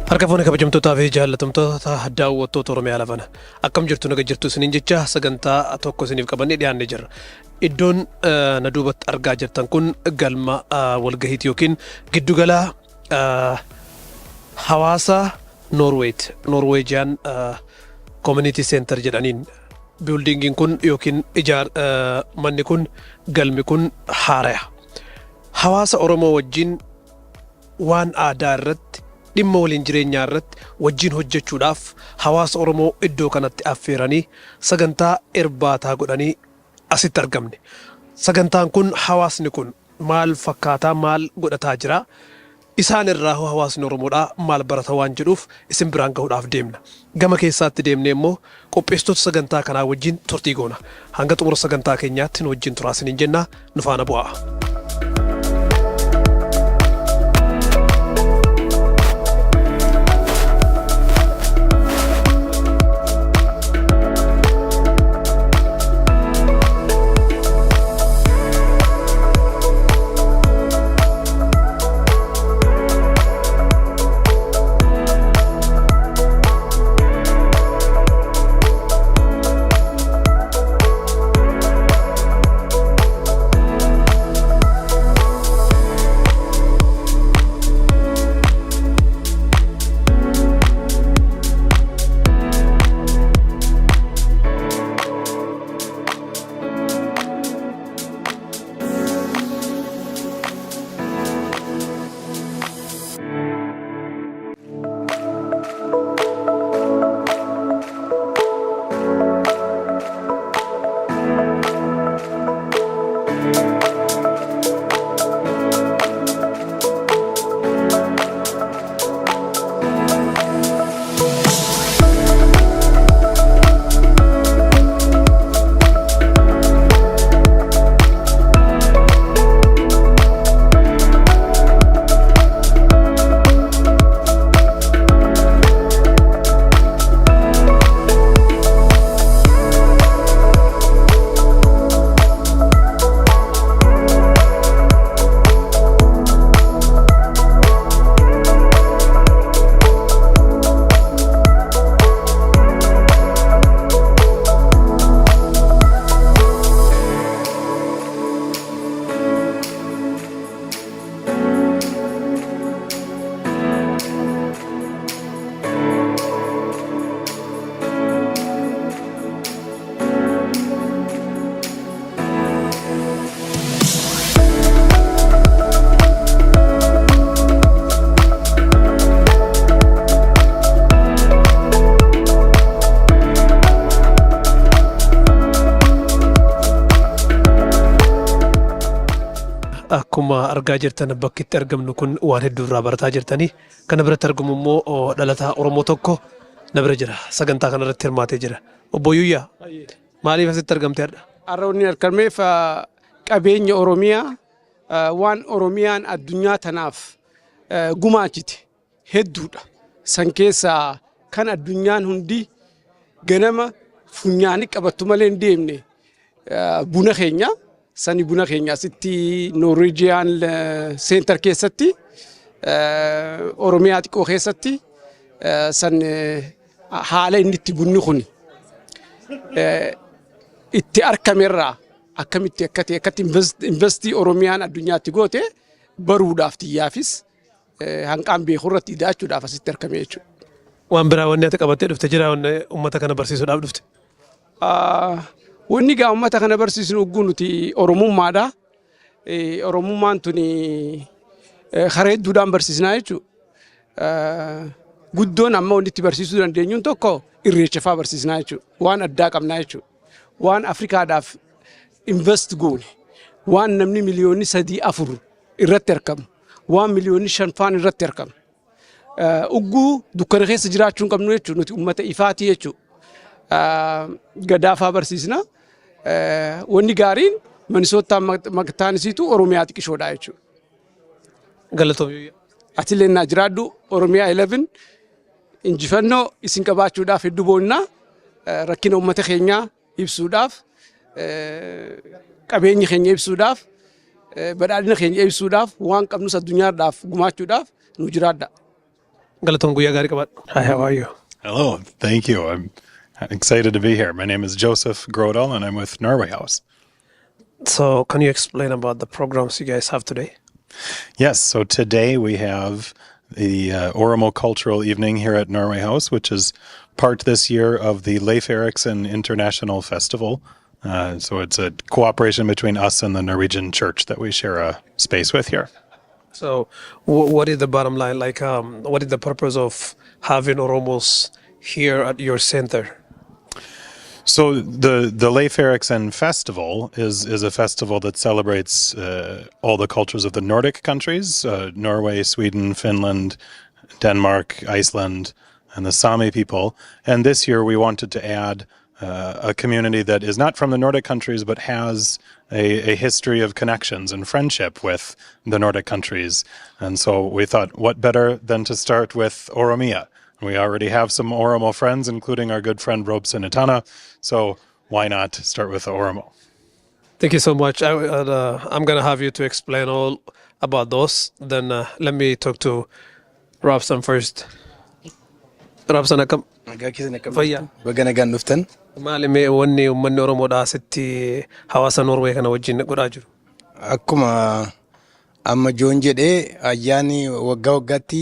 Harka foonii kabajamtootaa fi jaallatamtoota daawwattoota OROMIA11 akkam jirtu naga jirtu isiniin jecha sagantaa tokko isiniif qabannee dhiyaannee jirra. Iddoon na duubatti argaa jirtan kun galma walgahiiti yookiin giddugala hawaasa Noorweeyti. Noorweejiyaan Community Center jedhaniin biildingiin kun yookiin manni kun galmi kun haaraya. Hawaasa Oromoo wajjin waan aadaa irratti dhimma waliin jireenyaa irratti wajjin hojjechuudhaaf hawaasa Oromoo iddoo kanatti affeeranii sagantaa irbaataa godhanii asitti argamne. Sagantaan kun hawaasni kun maal fakkaataa maal godhataa jira? Isaan irraa hawaasni Oromoodhaa maal barata waan jedhuuf isin biraan gahuudhaaf deemna. Gama keessaatti deemnee immoo qopheessitoota sagantaa kanaa wajjin turtii goona. Hanga xumura sagantaa keenyaatti nu wajjin turaa isiniin jenna. Nu faana bu'aa. Akkuma argaa jirtan bakkitti argamnu kun waan hedduu irraa barataa jirtanii kana biratti argamu immoo dhalataa Oromoo tokko na bira jira. Sagantaa kana irratti hirmaatee jira. Obbo Yuyyaa maaliif asitti argamtee har'a? Harroonni argameef qabeenya Oromiyaa waan Oromiyaan addunyaa tanaaf gumaachite hedduudha. San keessaa kan addunyaan hundi ganama funyaanii qabattu malee hin deemne buna keenya. Sani buna keenya asitti Noorweejiyaan Center keessatti Oromiyaa xiqqoo keessatti san haala inni itti bunni kun itti argamerraa akkamitti akkatti investii Oromiyaan addunyaatti goote baruudhaaf xiyyaafis hanqaan beekurratti hidhaachuudhaaf asitti argame jechuudha. Waan biraa wanni ati qabattee dhufte jira uummata kana barsiisuudhaaf dhufte? Wanni gaa ummata kana barsiisnu oguu nuti Oromummaadha. Oromummaan tuni karaa hedduudhaan barsiisnaa jechuudha. Guddoon amma wanti itti barsiisuu dandeenyuun tokko irreecha fa'aa barsiisnaa jechuudha. Waan addaa qabnaa jechuudha. Waan Afrikaadhaaf invest goone. Waan namni miliyoonni 3-4 irratti argamu. Waan miliyoonni 5 irratti argamu. Oguu dukkana keessa jiraachuu hin qabnu jechuudha. Nuti ummata ifaatii jechuudha. Gadaafaa barsiisna. Wanni gaariin Minisootaa maqtaanisiitu Oromiyaa xiqqishoodha jechuudha. Galatoomii. Ati illee naa jiraadhu OROMIA11 injifannoo isin qabaachuudhaaf hedduu boonnaa rakkina uummata keenyaa ibsuudhaaf qabeenya keenya ibsuudhaaf badhaadhina keenya ibsuudhaaf waan qabnus addunyaadhaaf gumaachuudhaaf nu jiraadha. Galatoon guyyaa gaarii qabaadhu. Hi, how are you? Hello, thank you. I'm excited to be here. My name is Joseph Grodal and I'm with Norway House. So, can you explain about the programs you guys have today? Yes, so today we have the Oromoo Cultural Evening here at Norway House, which is part this year of the Leif Erikson International Festival. So it's a cooperation between us and the Norwegian church that we share a space with here. So, what is the bottom line? Like, what is the purpose of having Oromos here at your center? So the Leif Erikson Festival is a festival that celebrates all the cultures of the Nordic countries, Norway, Sweden, Finland, Denmark, Iceland, and the Sami people. And this year we wanted to add a community that is not from the Nordic countries but has a history of connections and friendship with the Nordic countries. And so we thought, what better than to start with Oromia? We already have some Oromo friends, including our good friend Robson Itana, so why not start with the Oromo? Thank you so much. I'm going to have you to explain all about those. Then let me talk to Robson first. Robson, akkam fayyaa? Baga nagaan dhuftan. Maali mee wanni uummanni Oromoodhaa asitti hawaasa Noorwee kana wajjin godhaa jiru? Akkuma amma joon jedhee ayyaani waggaa waggaatti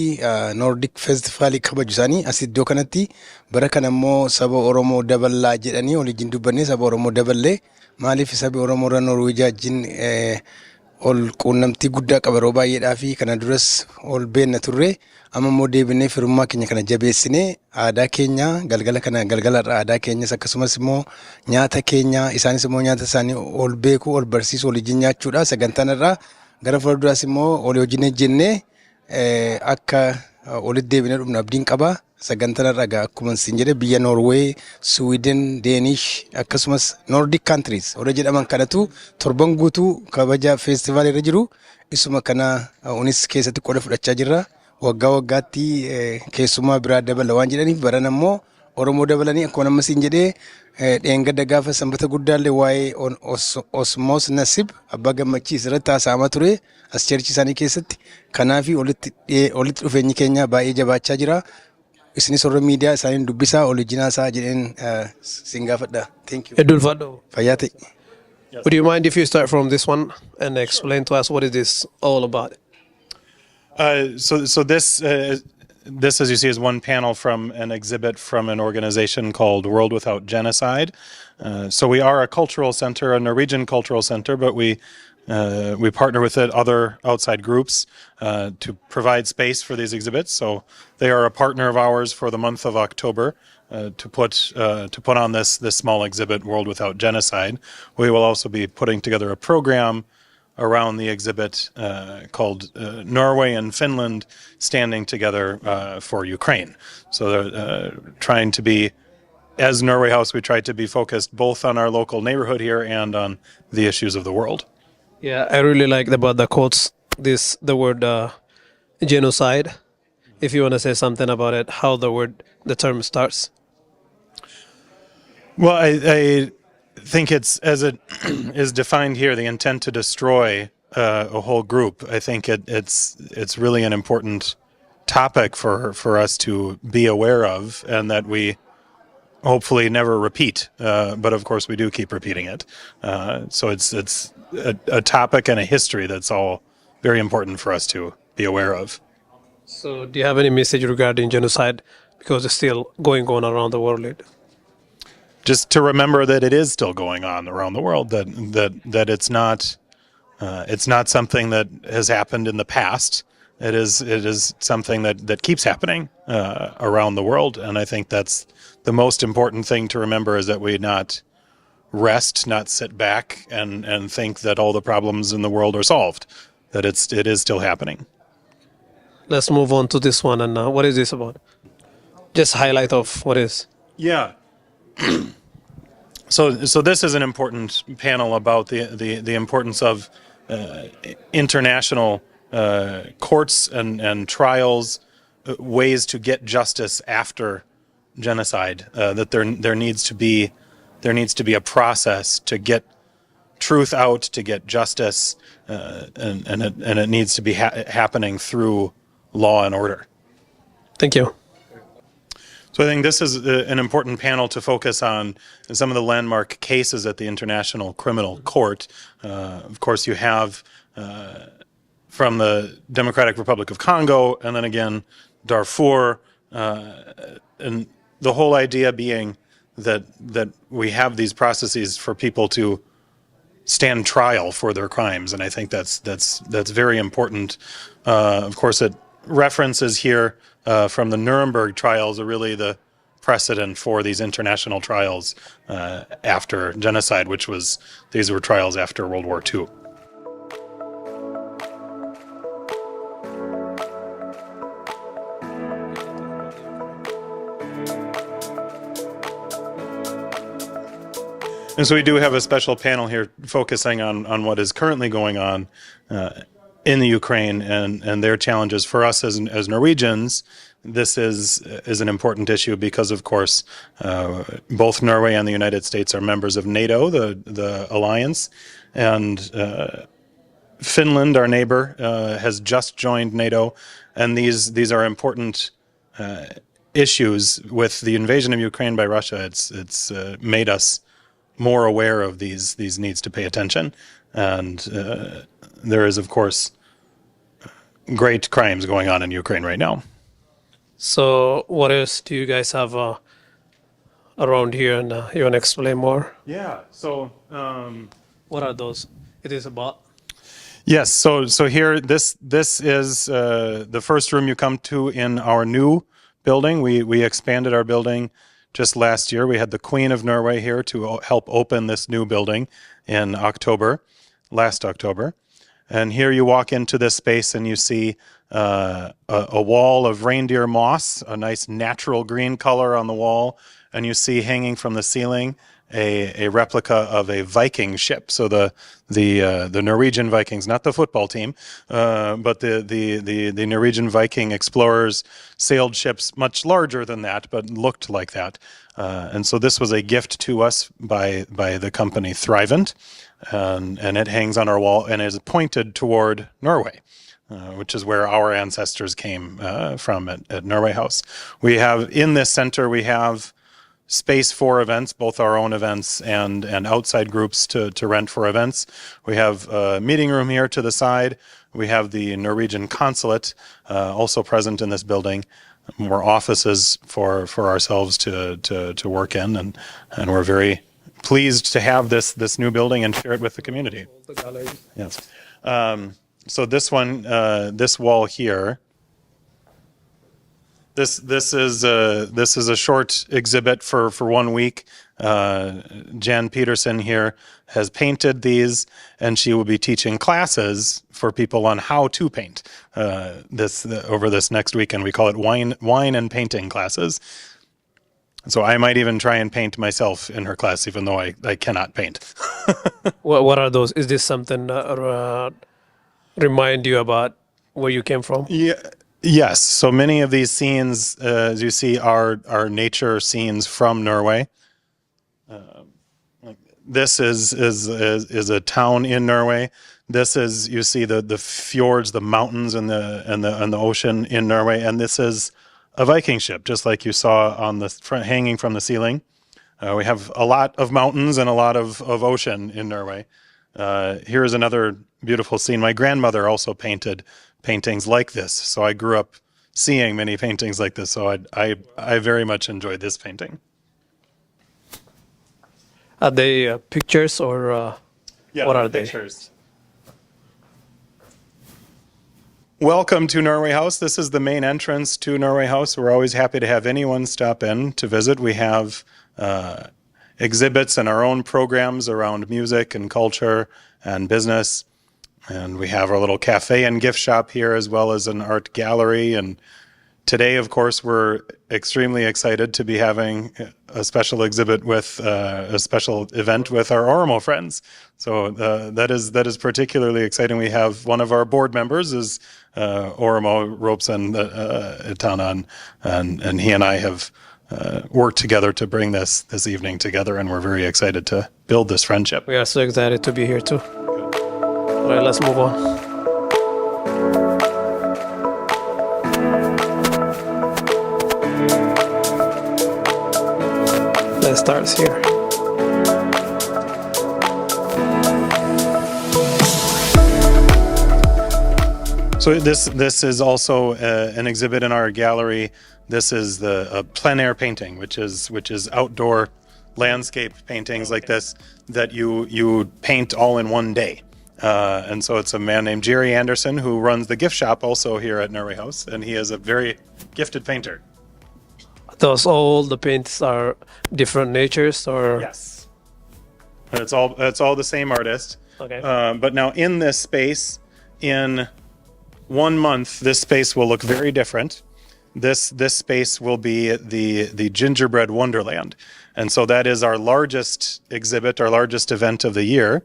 Nordic Festival kabaju isaanii as iddoo kanatti bara kana immoo saba Oromoo daballaa jedhanii waliin dubbannee saba Oromoo daballee maaliif sabi Oromoo irra Noorweejii wajjin ol quunnamtii guddaa qaba yeroo baay'eedhaa fi kana duras ol beenna turre amma immoo deebinee firummaa keenya kana jabeessinee aadaa keenya galgala kana galgalarra aadaa keenyas akkasumas immoo nyaata keenya isaanis immoo nyaata isaanii ol beekuu ol barsiisuu waliin nyaachuudha sagantaan irraa gara fuulduraas immoo olii wajjin ejjennee akka olitti deebinee dhufnu abdiin qaba sagantaan irraa akkuma isin jedhe biyya Norway, Sweden, Danish akkasumas Nordic countries warra jedhaman kanatu torban guutuu kabaja festival irra jiru isuma kana unis keessatti qooda fudhachaa jirra waggaa waggaatti keessumaa biraa dabala waan jedhaniif baran ammoo Oromoo dabalanii akkuma amma isin jedhee dheengadda gaafa sanbata guddaallee waa'ee osmoos nasib abbaa gammachiis irratti haasa'amaa ture as cherchi isaanii keessatti kanaafi olitti dhufeenyi keenya baay'ee jabaachaa jira isinis warra miidiyaa isaaniin dubbisaa olijinaasaa jedheen sin gaafadha. Thank you. Hedduu ulfaadhu. Fayyaa ta'e. Would you mind if you start from this one and explain to us what is this all about? So this, as you see, is one panel from an exhibit from an organization called World Without Genocide. So we are a cultural center, a Norwegian cultural center, but we partner with other outside groups to provide space for these exhibits. So they are a partner of ours for the month of October to put on this small exhibit, World Without Genocide. We will also be putting together a program around the exhibit called Norway and Finland Standing Together for Ukraine. So they're trying to be, as Norway House, we try to be focused both on our local neighborhood here and on the issues of the world. Yeah, I really like about the quotes, the word genocide. If you want to say something about it, how the term starts. Well, I think it's, as it is defined here, the intent to destroy a whole group. I think it's really an important topic for us to be aware of, and that we hopefully never repeat. But of course, we do keep repeating it. So it's a topic and a history that's all very important for us to be aware of. So, do you have any message regarding genocide, because it's still going on around the world? Just to remember that it is still going on around the world. That it's not something that has happened in the past. It is something that keeps happening around the world, and I think that's the most important thing to remember, is that we not rest, not sit back and think that all the problems in the world are solved. That it is still happening. Let's move on to this one. And what is this about? Just highlight of what is. Yeah. So this is an important panel about the importance of international courts and trials, ways to get justice after genocide. That there needs to be a process to get truth out, to get justice, and it needs to be happening through law and order. Thank you. So I think this is an important panel to focus on some of the landmark cases at the International Criminal Court. Of course, you have from the Democratic Republic of Congo, and then again Darfur, and the whole idea being that we have these processes for people to stand trial for their crimes, and I think that's very important. Of course, it references here from the Nuremberg trials are really the precedent for these international trials after genocide, these were trials after World War II. And so we do have a special panel here focusing on what is currently going on in the Ukraine and their challenges. For us as Norwegians, this is an important issue because, of course, both Norway and the United States are members of NATO, the alliance, and Finland, our neighbor, has just joined NATO, and these are important issues. With the invasion of Ukraine by Russia, it's made us more aware of these needs to pay attention, and there is, of course, great crimes going on in Ukraine right now. So what else do you guys have around here, and you want to explain more? Yeah. So What are those? It is about. yes. So here, this is the first room you come to in our new building. We expanded our building just last year. We had the Queen of Norway here to help open this new building in last October. And here you walk into this space and you see a wall of reindeer moss, a nice natural green color on the wall, and you see hanging from the ceiling a replica of a Viking ship. So the Norwegian Vikings, not the football team, but the Norwegian Viking explorers sailed ships much larger than that, but looked like that. And so this was a gift to us by the company Thrivent, and it hangs on our wall and is pointed toward Norway, which is where our ancestors came from at Norway House. We have in this center, we have space for events, both our own events and outside groups to rent for events. We have a meeting room here to the side. We have the Norwegian consulate also present in this building. More offices for ourselves to work in, and we're very pleased to have this new building and share it with the community. Yes. So this one, this wall here. This is a short exhibit for 1 week. Jan Peterson here has painted these, and she will be teaching classes for people on how to paint over this next weekend. We call it wine and painting classes. So I might even try and paint myself in her class, even though I cannot paint. What are those? Is this something remind you about where you came from? Yeah. Yes. So many of these scenes, as you see, are nature scenes from Norway. This is a town in Norway. This is, you see the fjords, the mountains, and the ocean in Norway. And this is a Viking ship, just like you saw on the front, hanging from the ceiling. We have a lot of mountains and a lot of ocean in Norway. Here is another beautiful scene. My grandmother also painted paintings like this, so I grew up seeing many paintings like this, so I very much enjoyed this painting. Are they pictures or what are they? Pictures. Welcome to Norway House. This is the main entrance to Norway House. We're always happy to have anyone stop in to visit. We have exhibits and our own programs around music and culture and business. And we have our little cafe and gift shop here, as well as an art gallery. And today, of course, we're extremely excited to be having a special exhibit with a special event with our Oromoo friends. So that is particularly exciting. We have one of our board members is Oromoo Ropesen Tanan, and he and I have worked together to bring this evening together, and we're very excited to build this friendship. We are so excited to be here too. All right, let's move on. starts here. So this is also an exhibit in our gallery. This is the plein air painting, which is outdoor landscape paintings like this that you paint all in one day. And so it's a man named Jerry Anderson who runs the gift shop also here at Norway House, and he is a very gifted painter. Those all the paints are different natures, or Yes, it's all the same artist. Okay. But now in this space, in 1 month, this space will look very different. This space will be the gingerbread wonderland, and so that is our largest exhibit, our largest event of the year.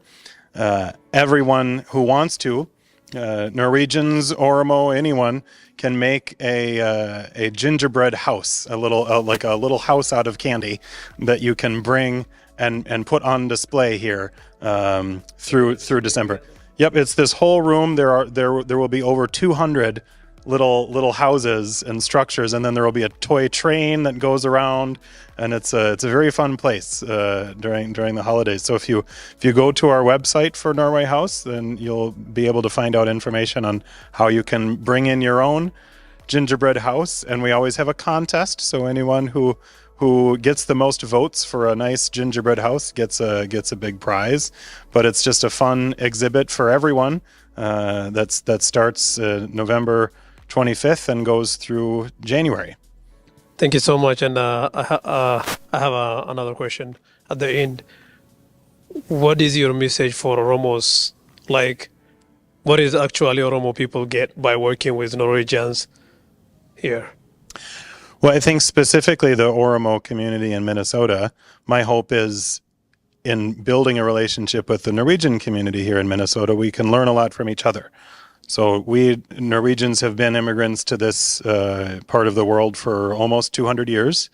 Everyone who wants to, Norwegians, Oromo, anyone can make a gingerbread house, like a little house out of candy that you can bring and put on display here through December. Yep, it's this whole room. There will be over 200 little houses and structures, and then there will be a toy train that goes around, and it's a very fun place during the holidays. So if you go to our website for Norway House, then you'll be able to find out information on how you can bring in your own gingerbread house, and we always have a contest. So anyone who gets the most votes for a nice gingerbread house gets a big prize. But it's just a fun exhibit for everyone. That starts November 25th and goes through January. Thank you so much. And I have another question at the end. What is your message for Oromos? Like, what is actually Oromo people get by working with Norwegians here? Well, I think specifically the Oromo community in Minnesota, my hope is in building a relationship with the Norwegian community here in Minnesota, we can learn a lot from each other. So we Norwegians have been immigrants to this part of the world for almost 200 years.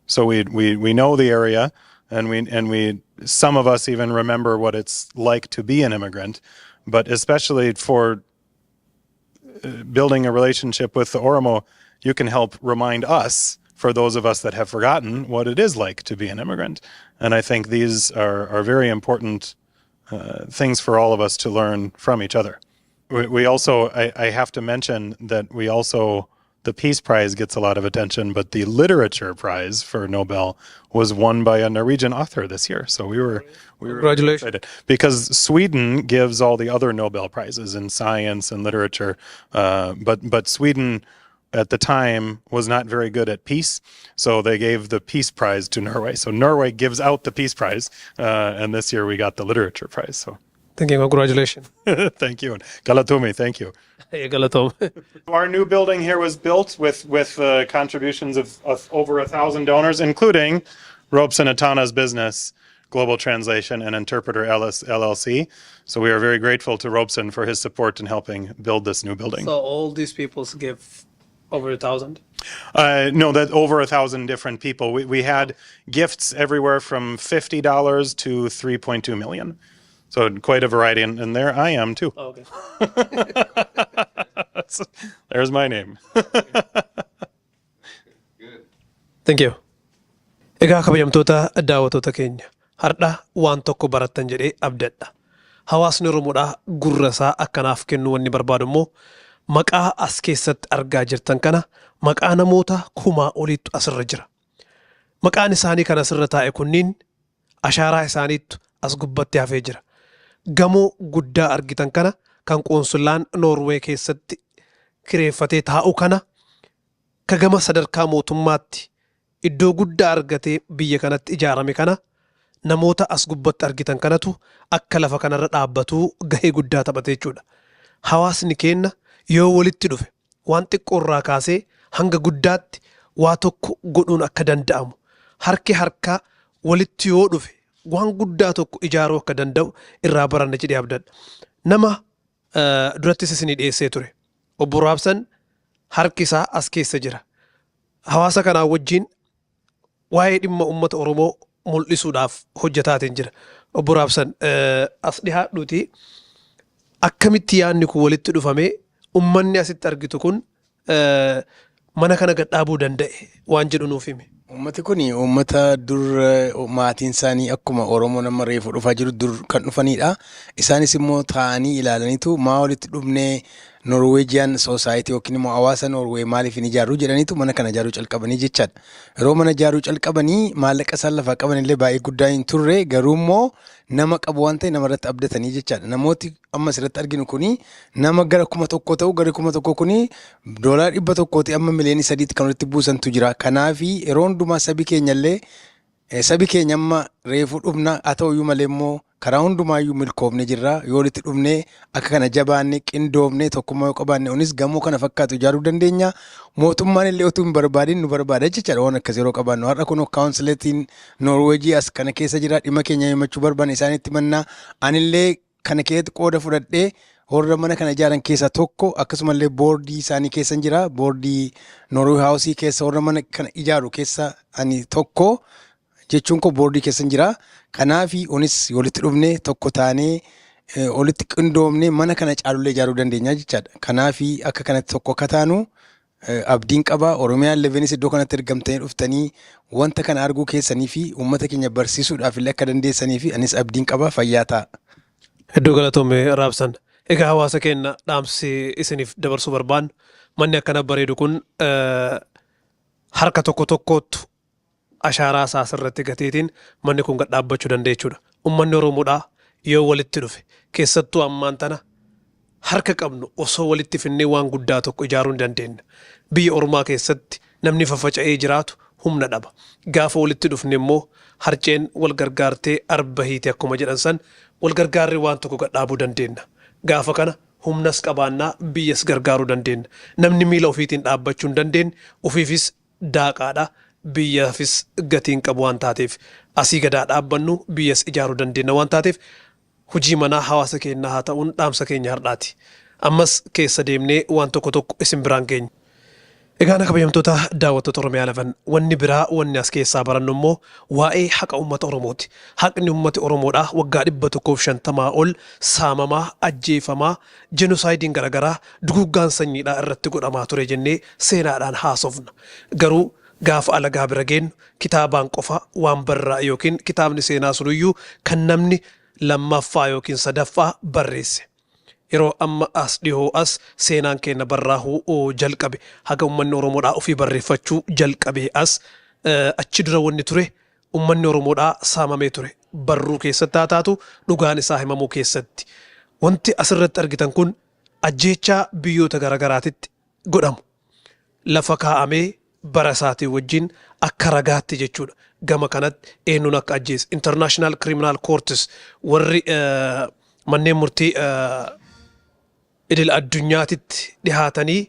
So we know the area, and we some of us even remember what it's like to be an immigrant. But especially for building a relationship with the Oromo, you can help remind us, for those of us that have forgotten, what it is like to be an immigrant. And I think these are very important things for all of us to learn from each other. We also, I have to mention that the Peace Prize gets a lot of attention, but the Literature Prize for Nobel was won by a Norwegian author this year. So we were Congratulations. excited. Because Sweden gives all the other Nobel Prizes in science and literature, but Sweden at the time was not very good at peace, so they gave the Peace Prize to Norway. So Norway gives out the Peace Prize, and this year we got the Literature Prize. So Thank you. Congratulations. thank you. And Galatumi, thank you. Hey, Galatom. Our new building here was built with contributions of over 1,000 donors, including Robson Atana's business, Global Translation and Interpreter LLC. So we are very grateful to Robson for his support in helping build this new building. So all these people give over 1,000? No, that over 1,000 different people. We had gifts everywhere from $50 to $3.2 million. So quite a variety, and there I am too. Oh, okay. There's my name. Thank you. Egaa kabajamtoota daawwattoota keenya har'a waan tokko barattan jedhee abdadha. Hawaasni Oromoodhaa gurra isaa akkanaaf kennu wanni barbaadu immoo maqaa as keessatti argaa jirtan kana maqaa namoota kumaa oliitu asirra jira. Maqaan isaanii kan asirra taa'e kunniin ashaaraa isaaniitu as gubbatti hafee jira. Gamoo guddaa argitan kana kan qoonsulaan Noorwee keessatti kireeffatee taa'u kana ka gama sadarkaa mootummaatti iddoo guddaa argatee biyya kanatti ijaarame kana namoota as gubbatti argitan kanatu akka lafa kanarra dhaabbatuu gahee guddaa taphatee jechuudha. Hawaasni keenya yoo walitti dhufe waan xiqqoorraa kaasee hanga guddaatti waa tokko godhuun akka danda'amu harki harkaa walitti yoo dhufe waan guddaa tokko ijaaruu akka danda'u irraa baranna jedhee abdadha. Nama durattis isinii dhiyeessee ture. Obbo Raabsan harki isaa as keessa jira. Hawaasa kanaa wajjin waa'ee dhimma uummata Oromoo mul'isuudhaaf hojjetaatiin jira. Obbo Raabsan as dhihaadhuuti akkamitti yaadni kun walitti dhufamee ummanni asitti argitu kun mana kana gadhaabuu danda'e waan jedhu nuuf hime. Uummati kun uummata dur maatiin isaanii akkuma Oromoo nama reefu dhufaa jiru dur kan dhufanidha. Isaanis immoo taa'anii ilaalaniitu maa walitti dhufnee Norwegian Society yookiin immoo hawaasa Norway maaliif hin ijaarru jedhaniitu mana kana ijaaruu calqabanii jechaadha. Yeroo mana ijaaruu calqabanii maallaqa isaan lafaa qaban illee baay'ee guddaa hin turre garuu immoo nama qabu waan ta'e namarratti abdatanii jechaadha. Namooti amma asirratti arginu kuni nama gara 1,000 ta'u gara 1,000 kuni $100 amma miliyoonii 3 kan walitti buusantu jira. Kanaafi yeroo hundumaa sabi keenya illee sabi keenya amma reefu dhufna haa ta'uyyuu malee immoo karaa hundumaayyuu milkoofne jirra yoo walitti dhufnee akka kana jabaanne qindoofne tokkummaa yoo qabaanne unis gamoo kana fakkaatu ijaaruu dandeenya. Mootummaan illee utuu hin barbaadin nu barbaada jechaadha waan akkas yeroo qabaannu. Har'a kun kaawunsileetiin Noorweejii as kana keessa jira dhimma keenya himachuu barbaanne isaanitti mannaa anillee kana keessatti qooda fudhadhee warra mana kana ijaaran keessaa tokko akkasumallee boordii isaanii keessa jira. Boordii Noorwee haawusii keessa warra mana kana ijaaru keessa ani tokko jechuun ko boordii keessa jira. Kanaafi onis walitti dhufne tokko taanee walitti qindoomne mana kana caalullee ijaaruu dandeenya jechaadha. Kanaafi akka kanatti tokko akka taanu abdiin qaba. OROMIA11 iddoo kanatti ergamtanii dhuftanii wanta kana arguu keessanii fi uummata keenya barsiisuudhaaf illee akka dandeessanii fi anis abdiin qaba. Fayyaa ta'a. Hedduu galatoome raabsan. Egaa hawaasa keenya dhaamsi isiniif dabarsuu barbaannu manni akkana bareedu kun harka tokkottu ashaaraa isaa asirratti gateetiin manni kun gad dhaabbachuu danda'a jechuudha. Uummanni Oromoodhaa yoo walitti dhufe keessattuu ammaan tana harka qabnu osoo walitti finnee waan guddaa tokko ijaaruu hin dandeenya. Biyya Oromaa keessatti namni faffaca'ee jiraatu humna dhaba. Gaafa walitti dhufne immoo harceen wal gargaartee arba hiite akkuma jedhan san wal gargaarree waan tokko gad dhaabuu dandeenya. Gaafa kana humnas qabaannaa biyyas gargaaruu dandeenya. Namni miila ofiitiin dhaabbachuu hin dandeenye ofiifis daaqaadha. Biyyaafis gatiin qabu waan taateef asii gadaa dhaabbannu biyyas ijaaruu dandeenya waan taateef hojii manaa hawaasa keenyaa haa ta'uun dhaamsa keenya har'aati. Ammas keessa deemnee waan tokko isin biraan geenya. Egaa kabajamtoota daawwattoota OROMIA11 wanni biraa wanni as keessaa barannu immoo waa'ee haqa uummata Oromooti. Haqni uummata Oromoodhaa waggaa 150 ol saamamaa, ajjeefamaa, jenoosaaydiin garaagaraa duguggaan sanyiidhaa irratti godhamaa ture jennee seenaadhaan haasofna. Garuu gaafa alagaa bira geenyu kitaabaan qofa waan barraa yookiin kitaabni seenaa sunuyyuu kan namni lammaffaa yookiin sadaffaa barreesse. Yeroo amma as dhihoo as seenaan keenya barraahuu jalqabe haga uummanni Oromoodhaa ofii barreeffachuu jalqabe as achi dura wanni ture uummanni Oromoodhaa saamamee ture. Barruu keessatti haa taatu dhugaan isaa himamuu keessatti. Wanti asirratti argitan kun ajjeechaa biyyoota garaagaraatitti godhamu. Lafa kaa'amee bara isaatii wajjin akka ragaatti jechuudha. Gama kanatti eenyuun akka ajjeese International Criminal Courts warri manneen murtii idil addunyaatitti dhihaatanii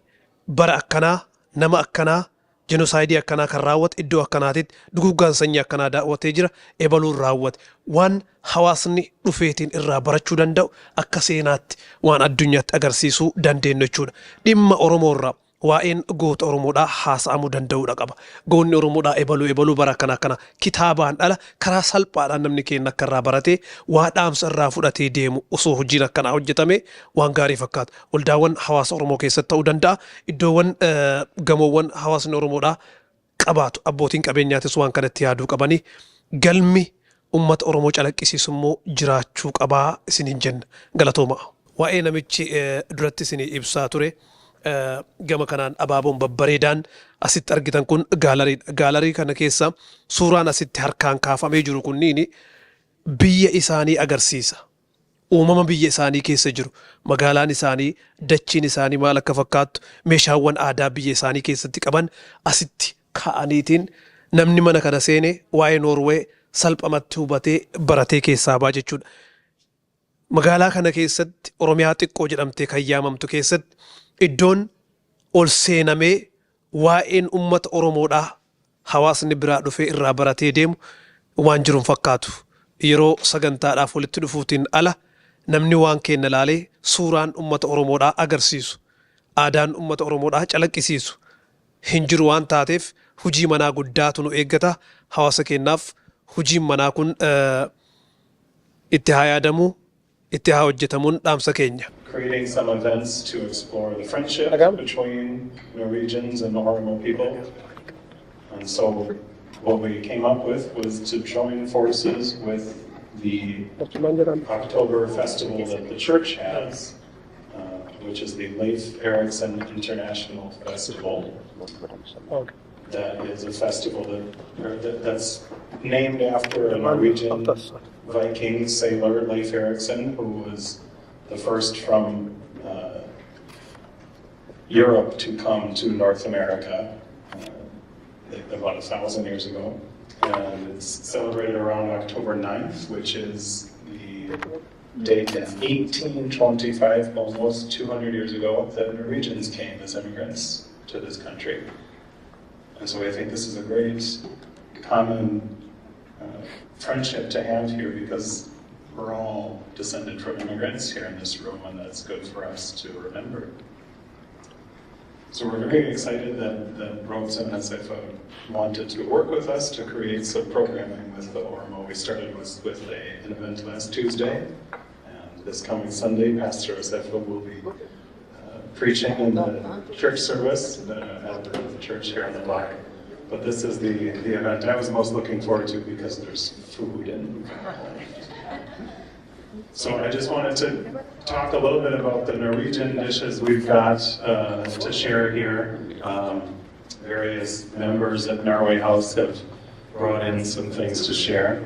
bara akkanaa nama akkanaa jenoosaayidii akkanaa kan raawwate iddoo akkanaatitti duguggaan sanyii akkanaa daawwatee jira ebaluun raawwate waan hawaasni dhufeetiin irraa barachuu danda'u akka seenaatti waan addunyaatti agarsiisuu dandeenyu jechuudha. Dhimma Oromoorraa waa'een goota Oromoodhaa haasa'amuu danda'uudha qaba. Goonni Oromoodhaa ebaluu bara kana kitaabaan dhala karaa salphaadhaan namni keenya akka irraa baratee waa dhaamsa irraa fudhatee deemu osoo hojiin akkanaa hojjetame waan gaarii fakkaata. Waldaawwan hawaasa Oromoo keessatti ta'uu danda'a. Iddoowwan gamoowwan hawaasni Oromoodhaa qabaatu abbootiin qabeenyaatis waan kanatti yaaduu qabanii galmi uummata Oromoo calaqqisiisu immoo jiraachuu qabaa isin hin jenna. Galatooma. Waa'ee namichi duratti isin ibsaa ture. Gama kanaan abaaboon babbareedaan asitti argitan kun gaalarii kana keessa suuraan asitti harkaan kaafamee jiru kunniin biyya isaanii agarsiisa. Uumama biyya isaanii keessa jiru magaalaan isaanii dachiin isaanii maal akka fakkaattu meeshaawwan aadaa biyya isaanii keessatti qaban asitti kaa'aniitiin namni mana kana seene waa'ee Noorwee salphamatti hubatee baratee keessaa baa jechuudha. Magaalaa kana keessatti Oromiyaa xiqqoo jedhamtee kan yaamamtu keessatti iddoon ol seenamee waa'een uummata Oromoodhaa hawaasni biraa dhufee irraa baratee deemu waan jiruun fakkaatu. Yeroo sagantaadhaaf walitti dhufuutiin ala namni waan kenna laalee suuraan uummata Oromoodhaa agarsiisu aadaan uummata Oromoodhaa calaqqisiisu hin jiru waan taateef hujii manaa guddaatu nu eeggata. Hawaasa keenyaaf hujiin manaa kun itti haa yaadamu, itti haa hojjetamuun dhaamsa keenya. Creating some events to explore the friendship between Norwegians and the Oromo people. And so what we came up with was to join forces with the October festival that the church has, which is the Leif Erikson International Festival. That is a festival that's named after a Norwegian Viking sailor, Leif Erikson, who was the first from Europe to come to North America about 1,000 years ago. And it's celebrated around October 9th, which is the date of 1825, almost 200 years ago, that Norwegians came as immigrants to this country. And so I think this is a great common friendship to have here, because we're all descended from immigrants here in this room, and that's good for us to remember. So we're very excited that Rosa and SFO wanted to work with us to create some programming with the Oromo. We started with an event last Tuesday, and this coming Sunday, Pastor SFO will be preaching in the church service at the church here on the block. But this is the event I was most looking forward to, because there's food and so I just wanted to talk a little bit about the Norwegian dishes we've got to share here. Various members at Norway House have brought in some things to share.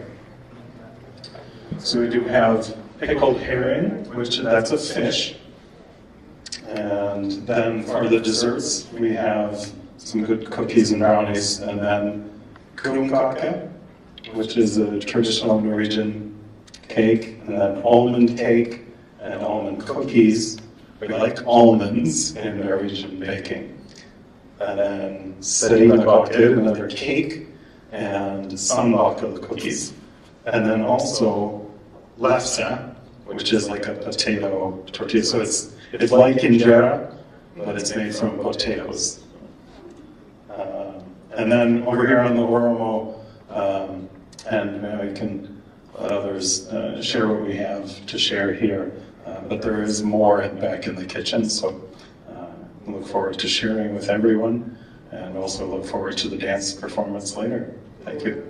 So we do have pickled herring, which that's a fish. And then for the desserts, we have some good cookies and brownies, and then krumkake, which is a traditional Norwegian cake, and then almond cake and almond cookies. We like almonds in Norwegian baking. And then serimakaker, another cake, and sandbakel cookies. And then also lefse, which is like a potato tortilla. So it's like injera, but it's made from potatoes. And then over here on the Oromo, and maybe we can let others share what we have to share here. But there is more back in the kitchen, so look forward to sharing with everyone, and also look forward to the dance performance later. Thank you.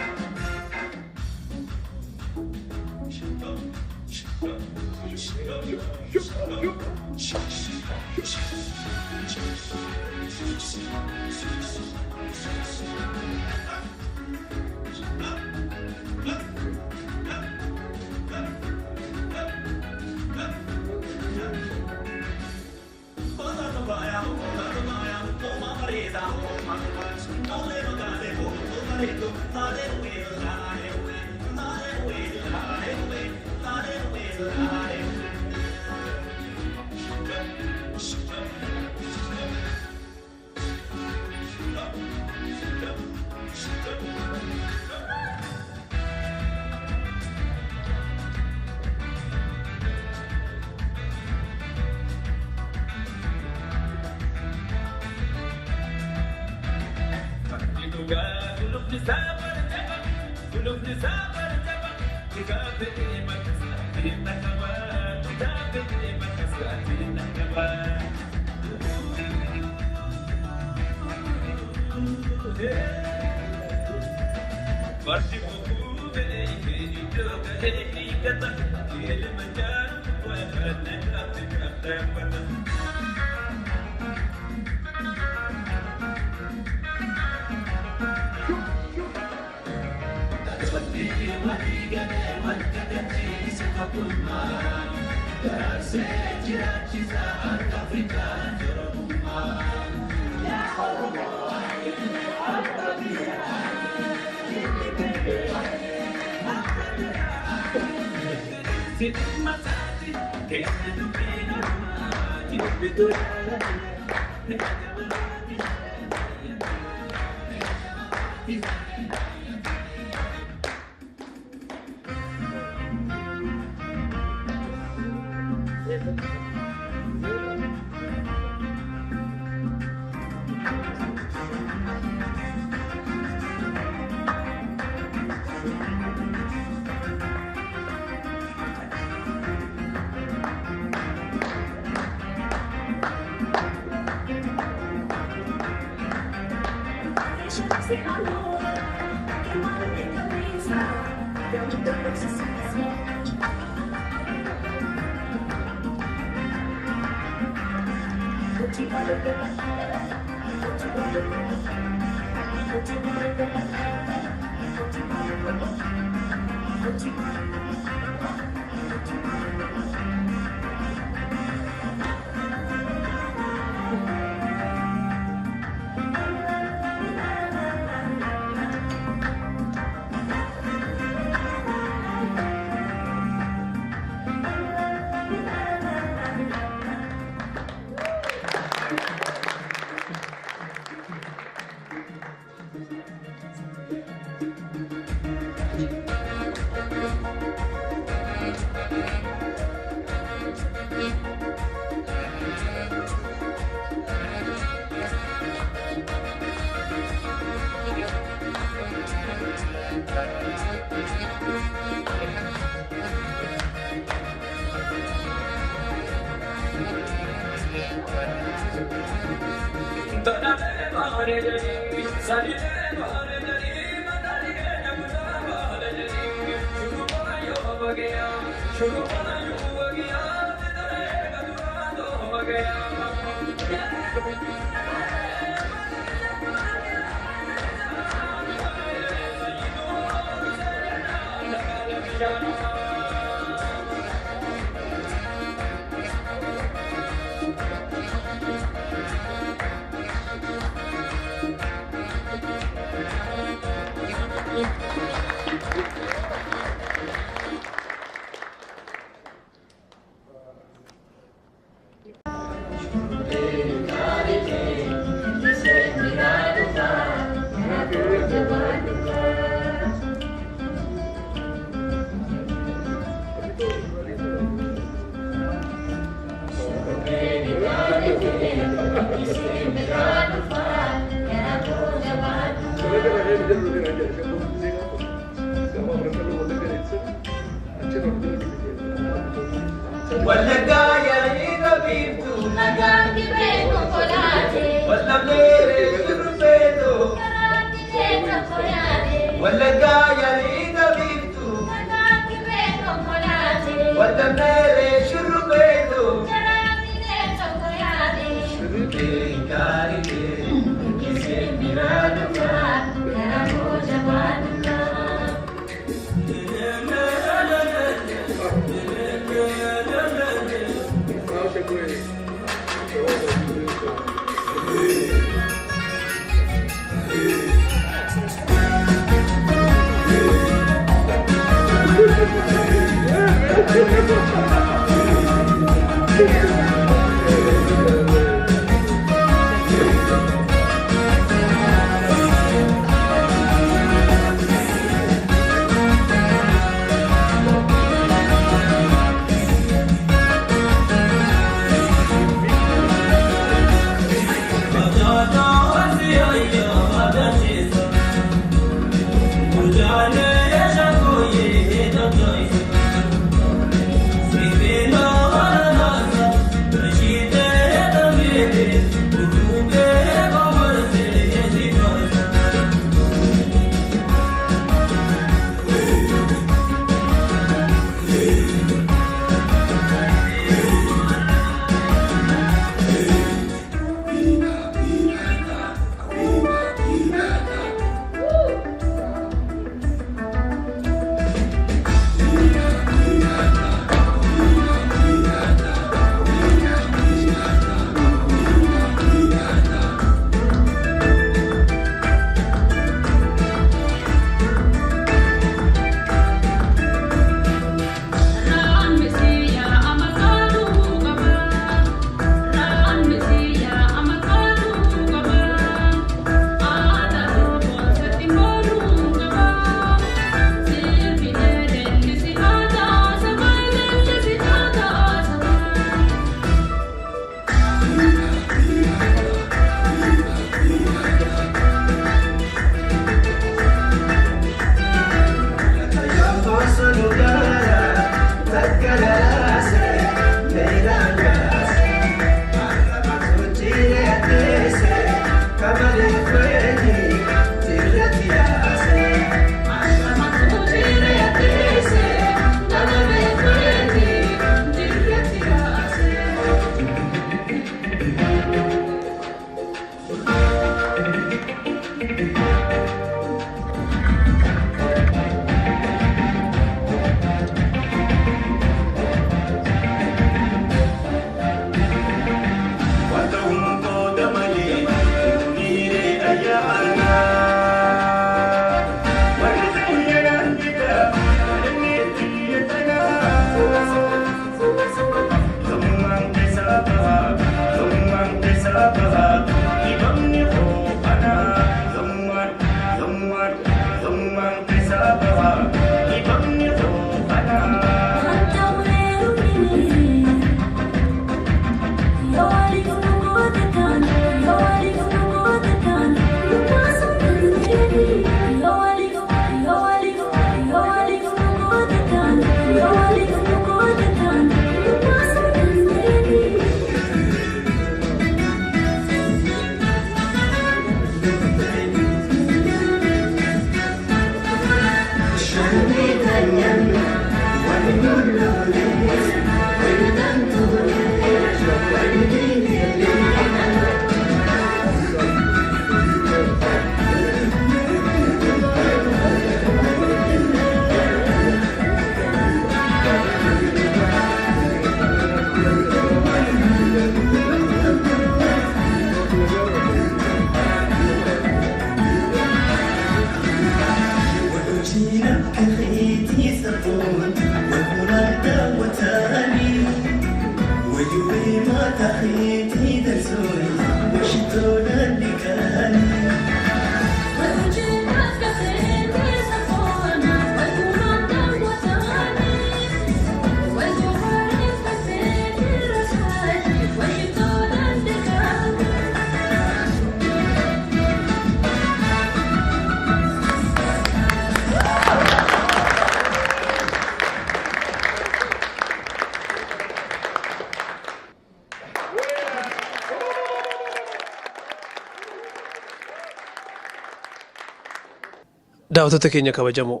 daawwattoota keenya kabajamoo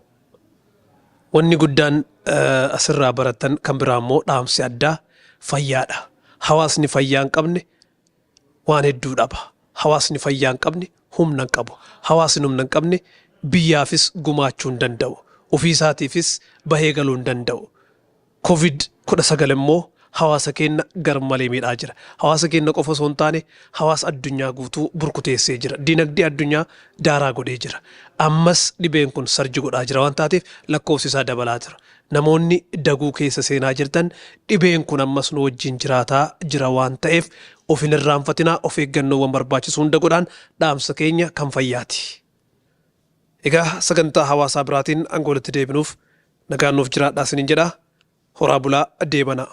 wanni guddaan asirraa baratan kan biraa immoo dhaamsi addaa fayyaadha. Hawaasni fayyaa hin qabne waan hedduu dhaba. Hawaasni fayyaa hin qabne humna hin qabu. Hawaasni humna hin qabne biyyaafis gumaachuu hin danda'u. Ofii isaatiifis bahee galuu hin danda'u. COVID-19 immoo hawaasa keenya garmalee miidhaa jira. Hawaasa keenya qofa osoo hin taane hawaasa addunyaa guutuu burkuteessee jira. Dinagdee addunyaa daaraa godhee jira. Ammas dhibeen kun sarji godhaa jira waan taateef lakkoofsi isaa dabalaa jira. Namoonni daguu keessa seenaa jirtan dhibeen kun ammas nu wajjin jiraataa jira waan ta'eef of hin irraanfatinaa, of eeggannoowwan barbaachisu hunda godhaan dhaamsa keenya kan fayyaati. Egaa sagantaa hawaasaa biraatiin aangoolatti deebinuuf nagaan nuuf jiraadhaa isiniin jedha. Horaa bulaa deebanaa.